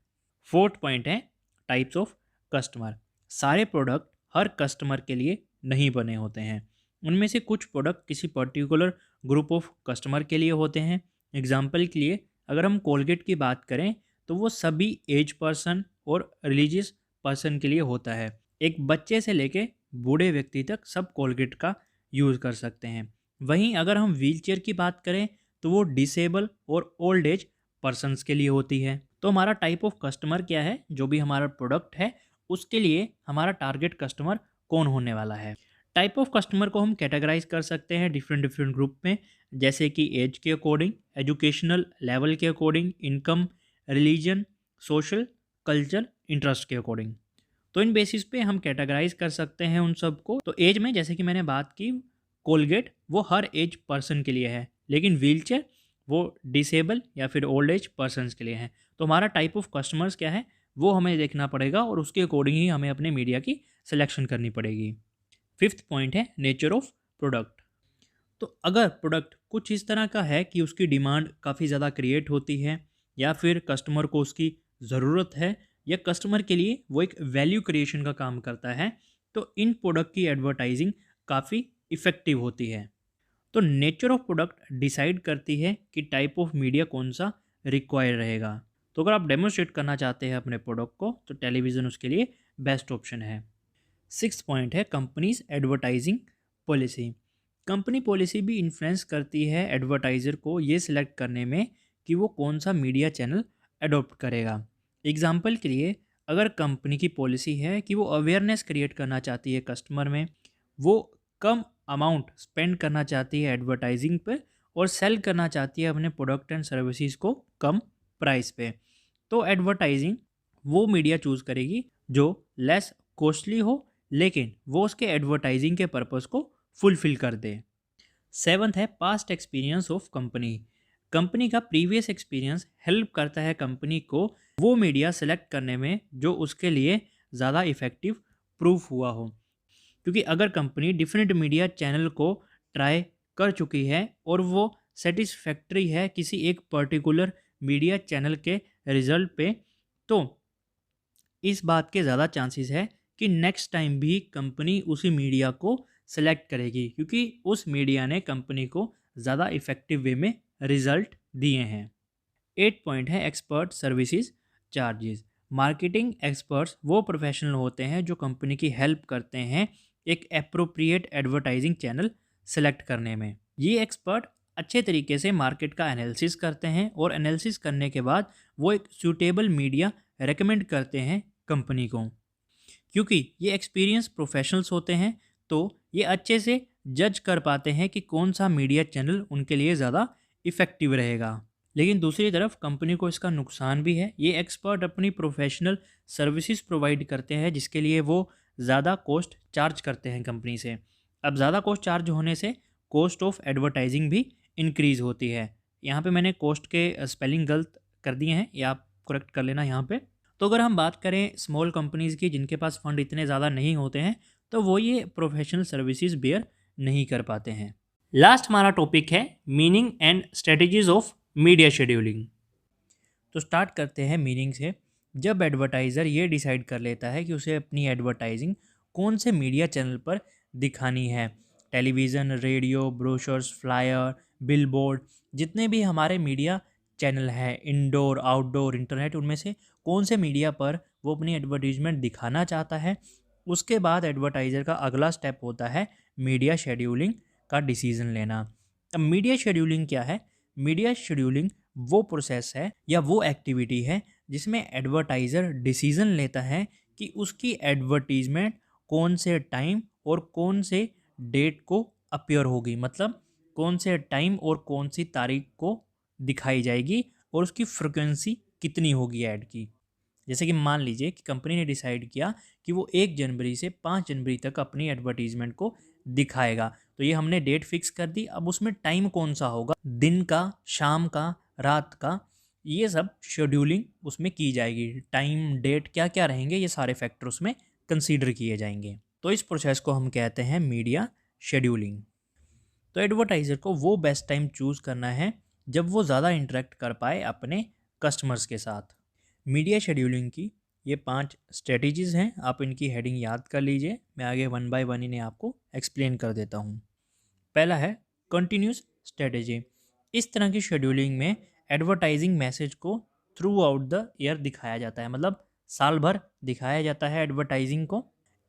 फोर्थ पॉइंट है टाइप्स ऑफ कस्टमर। सारे प्रोडक्ट हर कस्टमर के लिए नहीं बने होते हैं, उनमें से कुछ प्रोडक्ट किसी पर्टिकुलर ग्रुप ऑफ कस्टमर के लिए होते हैं। एग्जाम्पल के लिए अगर हम कोलगेट की बात करें तो वो सभी एज पर्सन और रिलीजियस पर्सन के लिए होता है। एक बच्चे से लेके बूढ़े व्यक्ति तक सब कोलगेट का यूज़ कर सकते हैं। वहीं अगर हम व्हीलचेयर की बात करें तो वो डिसेबल और ओल्ड एज पर्सन्स के लिए होती है। तो हमारा टाइप ऑफ कस्टमर क्या है, जो भी हमारा प्रोडक्ट है उसके लिए हमारा टारगेट कस्टमर कौन होने वाला है। टाइप ऑफ कस्टमर को हम कैटेगराइज कर सकते हैं डिफरेंट डिफरेंट ग्रुप में, जैसे कि एज के अकॉर्डिंग, एजुकेशनल लेवल के according, income, religion, social, culture, interest के अकॉर्डिंग। तो इन बेसिस पे हम कैटेगराइज कर सकते हैं उन सबको। तो एज में जैसे कि मैंने बात की, कोलगेट वो हर एज पर्सन के लिए है, लेकिन व्हीलचेयर वो डिसेबल या फिर ओल्ड एज पर्सनस के लिए है। तो हमारा टाइप ऑफ कस्टमर्स क्या है वो हमें देखना पड़ेगा और उसके अकॉर्डिंग ही हमें अपने मीडिया की सिलेक्शन करनी पड़ेगी। फिफ्थ पॉइंट है नेचर ऑफ प्रोडक्ट। तो अगर प्रोडक्ट कुछ इस तरह का है कि उसकी डिमांड काफ़ी ज़्यादा क्रिएट होती है या फिर कस्टमर को उसकी ज़रूरत है या कस्टमर के लिए वो एक वैल्यू क्रिएशन का काम करता है, तो इन प्रोडक्ट की एडवर्टाइजिंग काफ़ी इफ़ेक्टिव होती है। तो नेचर ऑफ प्रोडक्ट डिसाइड करती है कि टाइप ऑफ मीडिया कौन सा रिक्वायर रहेगा। तो अगर आप डेमोन्स्ट्रेट करना चाहते हैं अपने प्रोडक्ट को तो टेलीविज़न उसके लिए बेस्ट ऑप्शन है। सिक्स पॉइंट है companies advertising policy. Company policy भी इन्फ्लुएंस करती है एडवर्टाइज़र को ये सिलेक्ट करने में कि वो कौन सा मीडिया चैनल अडॉप्ट करेगा। एग्जाम्पल के लिए अगर कंपनी की पॉलिसी है कि वो अवेयरनेस क्रिएट करना चाहती है कस्टमर में, वो कम अमाउंट स्पेंड करना चाहती है एडवर्टाइजिंग पे और सेल करना चाहती है अपने प्रोडक्ट एंड सर्विसेज को कम प्राइस पे, तो एडवर्टाइजिंग वो मीडिया चूज़ करेगी जो लेस कॉस्टली हो लेकिन वो उसके एडवर्टाइजिंग के पर्पस को फुलफिल कर दे। सेवन्थ है past experience of company. Company का प्रीवियस एक्सपीरियंस हेल्प करता है कंपनी को वो मीडिया सेलेक्ट करने में जो उसके लिए ज़्यादा इफ़ेक्टिव प्रूफ हुआ हो। क्योंकि अगर कंपनी डिफरेंट मीडिया चैनल को ट्राई कर चुकी है और वो सेटिस्फैक्ट्री है किसी एक पर्टिकुलर मीडिया चैनल के रिजल्ट पे, तो इस बात के ज़्यादा चांसेस है कि नेक्स्ट टाइम भी कंपनी उसी मीडिया को सेलेक्ट करेगी क्योंकि उस मीडिया ने कंपनी को ज़्यादा इफ़ेक्टिव वे में रिजल्ट दिए हैं। एट पॉइंट है expert services charges. Marketing experts वो प्रोफेशनल होते हैं जो कंपनी की हेल्प करते हैं एक एप्रोप्रिएट एडवर्टाइजिंग चैनल सेलेक्ट करने में। ये एक्सपर्ट अच्छे तरीके से मार्केट का एनालिसिस करते हैं और एनालिसिस करने के बाद वो एक सूटेबल मीडिया रेकमेंड करते हैं कंपनी को। क्योंकि ये एक्सपीरियंस प्रोफेशनल्स होते हैं तो ये अच्छे से जज कर पाते हैं कि कौन सा मीडिया चैनल उनके लिए ज़्यादा इफ़ेक्टिव रहेगा। लेकिन दूसरी तरफ कंपनी को इसका नुकसान भी है। ये एक्सपर्ट अपनी प्रोफेशनल सर्विसेज प्रोवाइड करते हैं जिसके लिए वो ज़्यादा कॉस्ट चार्ज करते हैं कंपनी से। अब ज़्यादा कॉस्ट चार्ज होने से कॉस्ट ऑफ एडवर्टाइजिंग भी इंक्रीज़ होती है। यहाँ पे मैंने कॉस्ट के स्पेलिंग गलत कर दिए हैं, या आप करेक्ट कर लेना यहाँ पे। तो अगर हम बात करें स्मॉल कंपनीज़ की जिनके पास फंड इतने ज़्यादा नहीं होते हैं तो वो ये प्रोफेशनल सर्विसेज बेयर नहीं कर पाते हैं। लास्ट हमारा टॉपिक है meaning and strategies of media scheduling. तो स्टार्ट करते हैं मीनिंग से। जब एडवर्टाइज़र ये डिसाइड कर लेता है कि उसे अपनी एडवर्टाइजिंग कौन से मीडिया चैनल पर दिखानी है, television, radio, brochures, flyer, billboard, जितने भी हमारे मीडिया चैनल हैं, इंडोर, आउटडोर, इंटरनेट, उनमें से कौन से मीडिया पर वो अपनी एडवर्टीजमेंट दिखाना चाहता है, उसके बाद एडवर्टाइज़र का अगला स्टेप होता है मीडिया शेड्यूलिंग का डिसीज़न लेना। अब मीडिया शेड्यूलिंग क्या है? मीडिया शेड्यूलिंग वो प्रोसेस है या वो एक्टिविटी है जिसमें एडवर्टाइज़र डिसीज़न लेता है कि उसकी एडवर्टीजमेंट कौन से टाइम और कौन से डेट को अपीयर होगी, मतलब कौन से टाइम और कौन सी तारीख को दिखाई जाएगी और उसकी फ्रिक्वेंसी कितनी होगी ऐड की। जैसे कि मान लीजिए कि कंपनी ने डिसाइड किया कि वो 1 जनवरी से 5 जनवरी तक अपनी एडवर्टीजमेंट को दिखाएगा, तो ये हमने डेट फिक्स कर दी। अब उसमें टाइम कौन सा होगा, दिन का, शाम का, रात का, ये सब शेड्यूलिंग उसमें की जाएगी। टाइम, डेट क्या क्या रहेंगे, ये सारे फैक्टर उसमें कंसीडर किए जाएंगे। तो इस प्रोसेस को हम कहते हैं मीडिया शेड्यूलिंग। तो एडवर्टाइज़र को वो बेस्ट टाइम चूज़ करना है जब वो ज़्यादा इंटरेक्ट कर पाए अपने कस्टमर्स के साथ। मीडिया शेड्यूलिंग की ये 5 स्ट्रेटजीज़ हैं, आप इनकी हेडिंग याद कर लीजिए। मैं आगे वन बाय वन इन्हें आपको एक्सप्लेन कर देता हूँ। पहला है कंटिन्यूस स्ट्रेटजी। इस तरह की शेड्यूलिंग में एडवर्टाइजिंग मैसेज को थ्रू आउट द ईयर दिखाया जाता है, मतलब साल भर दिखाया जाता है एडवर्टाइजिंग को।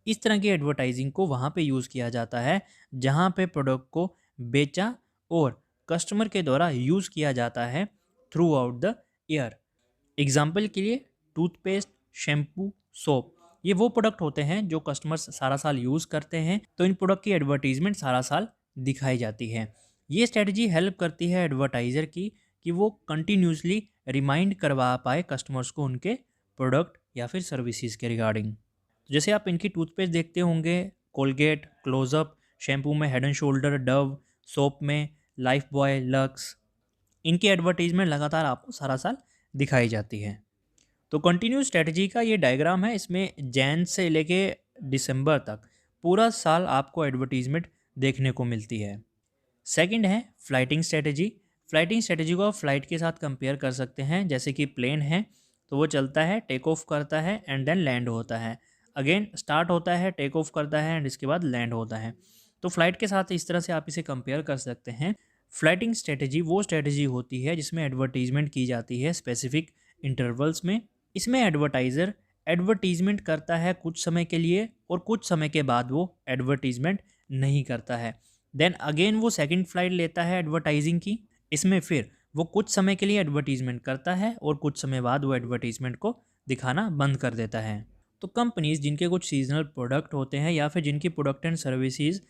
इस तरह की एडवर्टाइजिंग को वहाँ पे यूज़ किया जाता है जहाँ पे प्रोडक्ट को बेचा और कस्टमर के द्वारा यूज़ किया जाता है through out the year. Example के लिए टूथपेस्ट, शैम्पू, सोप, ये वो प्रोडक्ट होते हैं जो कस्टमर्स सारा साल यूज़ करते हैं, तो इन प्रोडक्ट की एडवर्टीजमेंट सारा साल दिखाई जाती है। ये स्ट्रेटजी हेल्प करती है एडवर्टाइज़र की कि वो कंटिन्यूसली रिमाइंड करवा पाए कस्टमर्स को उनके प्रोडक्ट या फिर सर्विसेज के रिगार्डिंग। जैसे आप इनकी टूथपेस्ट देखते होंगे, कोलगेट, क्लोजअप, शैम्पू में head and shoulder, Dove, soap में लाइफ बॉय, लक्स, इनकी एडवर्टीजमेंट लगातार आपको सारा साल दिखाई जाती है। तो कंटिन्यू स्ट्रेटजी का ये डायग्राम है, इसमें जैन से लेके दिसंबर तक पूरा साल आपको एडवर्टीजमेंट देखने को मिलती है। सेकंड है फ्लाइटिंग स्ट्रेटजी। फ्लाइटिंग स्ट्रेटजी को आप फ्लाइट के साथ कंपेयर कर सकते हैं। जैसे कि प्लेन है तो वो चलता है, टेक ऑफ करता है एंड देन लैंड होता है। अगेन स्टार्ट होता है, टेक ऑफ करता है एंड इसके बाद लैंड होता है। तो फ्लाइट के साथ इस तरह से आप इसे कंपेयर कर सकते हैं। फ्लाइटिंग स्ट्रेटजी वो स्ट्रेटजी होती है जिसमें एडवर्टीजमेंट की जाती है स्पेसिफिक इंटरवल्स में। इसमें एडवर्टाइज़र एडवर्टीजमेंट करता है कुछ समय के लिए और कुछ समय के बाद वो एडवर्टीजमेंट नहीं करता है। देन अगेन वो सेकंड फ्लाइट लेता है एडवर्टाइजिंग की। इसमें फिर वो कुछ समय के लिए एडवर्टीजमेंट करता है और कुछ समय बाद वो एडवर्टीजमेंट को दिखाना बंद कर देता है। तो कंपनीज जिनके कुछ सीजनल प्रोडक्ट होते हैं या फिर जिनकी product and services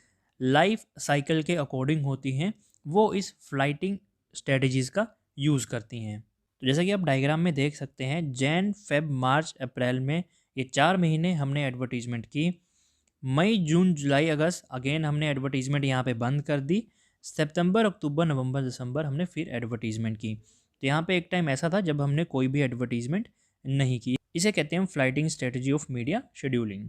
life cycle के अकॉर्डिंग होती हैं, वो इस फ्लाइटिंग स्ट्रेटजीज़ का यूज़ करती हैं। तो जैसा कि आप डायग्राम में देख सकते हैं, जैन फेब मार्च अप्रैल में ये 4 महीने हमने एडवर्टीजमेंट की। मई जून जुलाई अगस्त अगेन हमने एडवर्टीजमेंट यहाँ पे बंद कर दी। सितंबर अक्टूबर नवंबर दिसंबर हमने फिर एडवर्टीजमेंट की। तो यहाँ पे एक टाइम ऐसा था जब हमने कोई भी एडवर्टीजमेंट नहीं की। इसे कहते हैं हम flighting strategy of media scheduling.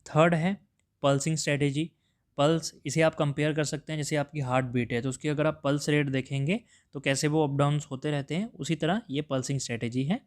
Third है पल्सिंग स्ट्रेटजी। पल्स इसे आप कंपेयर कर सकते हैं जैसे आपकी हार्ट बीट है, तो उसकी अगर आप पल्स रेट देखेंगे तो कैसे वो अप डाउन्स होते रहते हैं, उसी तरह ये पल्सिंग स्ट्रेटजी है।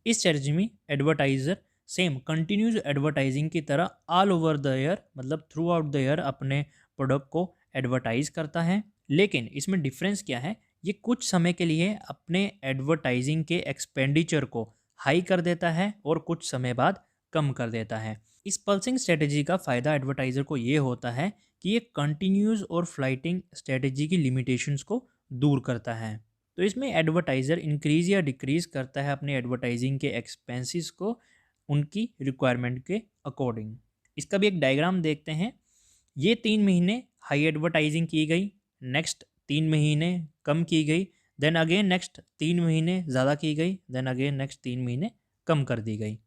इस स्ट्रेटजी में एडवर्टाइज़र सेम कंटिन्यूज एडवर्टाइजिंग की तरह ऑल ओवर द ईयर मतलब थ्रू आउट द ईयर अपने प्रोडक्ट को एडवर्टाइज करता है। लेकिन इसमें डिफरेंस क्या है, ये कुछ समय के लिए अपने एडवर्टाइजिंग के एक्सपेंडिचर को हाई कर देता है और कुछ समय बाद कम कर देता है। इस पल्सिंग स्ट्रेटजी का फ़ायदा एडवर्टाइज़र को ये होता है कि ये कंटिन्यूज और फ्लाइटिंग स्ट्रेटजी की लिमिटेशंस को दूर करता है। तो इसमें एडवर्टाइज़र इंक्रीज या डिक्रीज करता है अपने एडवर्टाइजिंग के एक्सपेंसेस को उनकी रिक्वायरमेंट के अकॉर्डिंग। इसका भी एक डायग्राम देखते हैं। ये 3 महीने हाई एडवर्टाइजिंग की गई, नेक्स्ट 3 महीने कम की गई, देन अगेन नेक्स्ट 3 महीने ज़्यादा की गई, देन अगेन नेक्स्ट 3 महीने कम कर दी गई।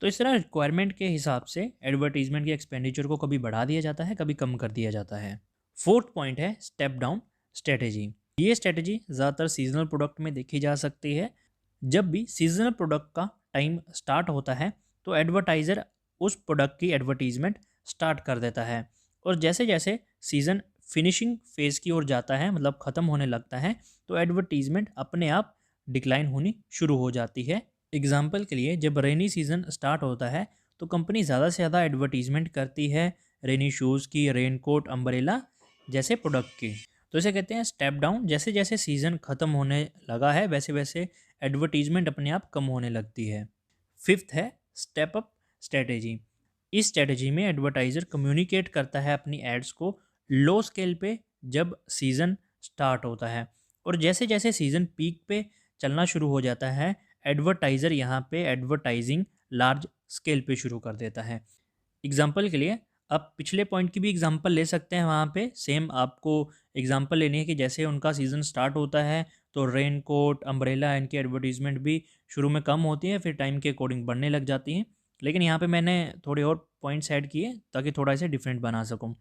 तो इस तरह रिक्वायरमेंट के हिसाब से एडवर्टीजमेंट के एक्सपेंडिचर को कभी बढ़ा दिया जाता है, कभी कम कर दिया जाता है। फोर्थ पॉइंट है स्टेप डाउन स्ट्रेटेजी। ये स्ट्रेटेजी ज़्यादातर सीजनल प्रोडक्ट में देखी जा सकती है। जब भी सीजनल प्रोडक्ट का टाइम स्टार्ट होता है तो एडवर्टाइज़र उस प्रोडक्ट की एडवर्टीजमेंट स्टार्ट कर देता है और जैसे जैसे सीज़न फिनिशिंग फेज़ की ओर जाता है मतलब ख़त्म होने लगता है तो एडवर्टीजमेंट अपने आप डिक्लाइन होनी शुरू हो जाती है। एग्जाम्पल के लिए जब रेनी सीज़न स्टार्ट होता है तो कंपनी ज़्यादा से ज़्यादा एडवर्टीजमेंट करती है रेनी शूज़ की, रेनकोट, अम्ब्रेला जैसे प्रोडक्ट की। तो इसे कहते हैं स्टेप डाउन। जैसे जैसे सीज़न ख़त्म होने लगा है वैसे वैसे एडवर्टीजमेंट अपने आप कम होने लगती है। फिफ्थ है स्टेप अप स्ट्रेटेजी। इस स्ट्रेटेजी में एडवर्टाइज़र कम्युनिकेट करता है अपनी एड्स को लो स्केल पे जब सीज़न स्टार्ट होता है और जैसे जैसे सीज़न पीक पे चलना शुरू हो जाता है एडवर्टाइज़र यहाँ पे एडवर्टाइजिंग लार्ज स्केल पे शुरू कर देता है। एग्जाम्पल के लिए आप पिछले पॉइंट की भी एग्जांपल ले सकते हैं। वहाँ पे सेम आपको एग्जांपल लेनी है कि जैसे उनका सीज़न स्टार्ट होता है तो रेन कोट, अम्ब्रेला इनकी एडवर्टीजमेंट भी शुरू में कम होती है फिर टाइम के अकॉर्डिंग बढ़ने लग जाती हैं। लेकिन यहाँ पे मैंने थोड़े और पॉइंट्स ऐड किए ताकि थोड़ा इसे डिफरेंट बना सकूँ।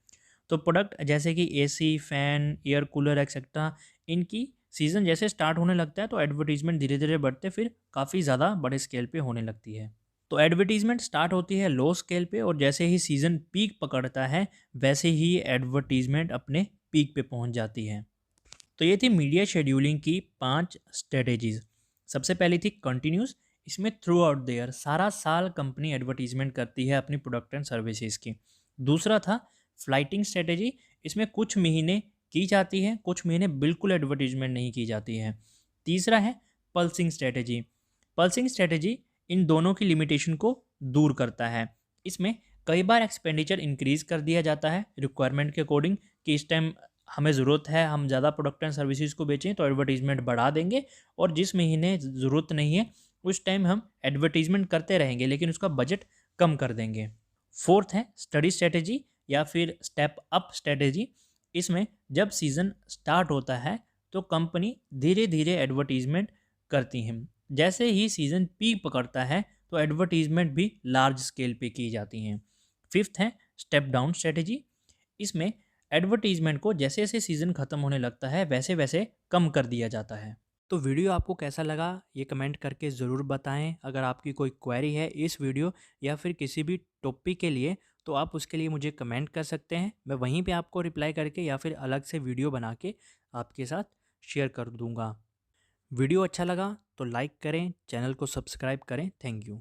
तो प्रोडक्ट जैसे कि AC, fan, air cooler etcetera, इनकी सीज़न जैसे स्टार्ट होने लगता है तो एडवर्टीजमेंट धीरे धीरे बढ़ते फिर काफ़ी ज़्यादा बड़े स्केल पे होने लगती है। तो एडवर्टीजमेंट स्टार्ट होती है लो स्केल पे और जैसे ही सीज़न पीक पकड़ता है वैसे ही एडवर्टीजमेंट अपने पीक पे पहुंच जाती है। तो ये थी मीडिया शेड्यूलिंग की 5 स्ट्रेटेजीज। सबसे पहली थी कंटिन्यूस। इसमें थ्रू आउट द ईयर सारा साल कंपनी एडवर्टीजमेंट करती है अपनी प्रोडक्ट एंड सर्विसेज की। दूसरा था फ्लाइटिंग स्ट्रेटेजी। इसमें कुछ महीने की जाती है, कुछ महीने बिल्कुल एडवर्टीजमेंट नहीं की जाती है। तीसरा है पल्सिंग स्ट्रेटेजी। पल्सिंग स्ट्रेटेजी इन दोनों की लिमिटेशन को दूर करता है। इसमें कई बार एक्सपेंडिचर इंक्रीज कर दिया जाता है रिक्वायरमेंट के अकॉर्डिंग कि इस टाइम हमें ज़रूरत है हम ज़्यादा प्रोडक्ट एंड सर्विसेज को बेचें तो एडवर्टीजमेंट बढ़ा देंगे और जिस महीने ज़रूरत नहीं है उस टाइम हम एडवर्टीजमेंट करते रहेंगे लेकिन उसका बजट कम कर देंगे। फोर्थ है स्टडी स्ट्रेटेजी या फिर स्टेप अप स्ट्रेटेजी। इसमें जब सीज़न स्टार्ट होता है तो कंपनी धीरे धीरे एडवर्टीजमेंट करती हैं। जैसे ही सीज़न पीक पकड़ता है तो एडवर्टीजमेंट भी लार्ज स्केल पे की जाती हैं। फिफ्थ है स्टेप डाउन स्ट्रेटेजी। इसमें एडवर्टीजमेंट को जैसे जैसे सीज़न ख़त्म होने लगता है वैसे वैसे कम कर दिया जाता है। तो वीडियो आपको कैसा लगा ये कमेंट करके ज़रूर बताएं। अगर आपकी कोई क्वेरी है इस वीडियो या फिर किसी भी टॉपिक के लिए तो आप उसके लिए मुझे कमेंट कर सकते हैं। मैं वहीं पे आपको रिप्लाई करके या फिर अलग से वीडियो बना के आपके साथ शेयर कर दूंगा। वीडियो अच्छा लगा तो लाइक करें, चैनल को सब्सक्राइब करें। Thank you.